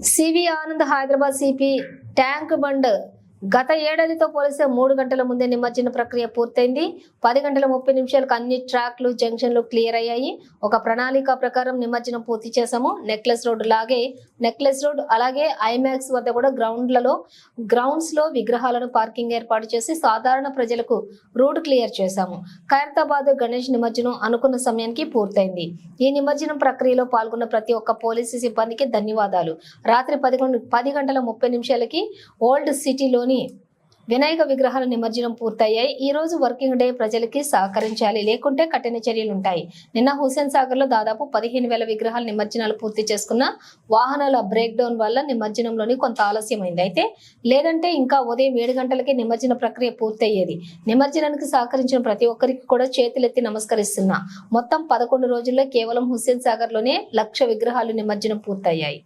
CV Anand Hyderabad CP tank bund గత ఏడాదితో పోలిస్తే 3 గంటల ముందే నిమజ్జన ప్రక్రియ పూర్తయింది. 10 గంటల 30 నిమిషాలకు అన్ని ట్రాక్లు జంక్షన్లు క్లియర్ అయ్యాయి. ఒక ప్రణాళిక ప్రకారం నిమజ్జనం పూర్తి చేశాము. నెక్లెస్ రోడ్ అలాగే ఐమాక్స్ వద్ద కూడా గ్రౌండ్స్ లో విగ్రహాలను పార్కింగ్ ఏర్పాటు చేసి సాధారణ ప్రజలకు రోడ్ క్లియర్ చేశాము. ఖైరతాబాద్ గణేష్ నిమజ్జనం అనుకున్న సమయానికి పూర్తయింది. ఈ నిమజ్జనం ప్రక్రియలో పాల్గొన్న ప్రతి ఒక్క పోలీసు సిబ్బందికి ధన్యవాదాలు. రాత్రి 10 గంటల 30 నిమిషాలకి ఓల్డ్ సిటీలో వినాయక విగ్రహాల నిమజ్జనం పూర్తయ్యాయి. ఈ రోజు వర్కింగ్ డే, ప్రజలకి సహకరించాలి, లేకుంటే కఠిన చర్యలు ఉంటాయి. నిన్న హుస్సేన్ సాగర్ లో దాదాపు 15,000 విగ్రహాల నిమజ్జనాలు పూర్తి చేసుకున్న వాహనాల బ్రేక్ డౌన్ వల్ల నిమజ్జనంలోని కొంత ఆలస్యమైంది. అయితే లేదంటే ఇంకా ఉదయం 7 గంటలకే నిమజ్జన ప్రక్రియ పూర్తయ్యేది. నిమజ్జనానికి సహకరించిన ప్రతి ఒక్కరికి కూడా చేతులెత్తి నమస్కరిస్తున్నా. మొత్తం 11 రోజుల్లో కేవలం హుస్సేన్ సాగర్ లోనే 1,00,000 విగ్రహాలు నిమజ్జనం పూర్తయ్యాయి.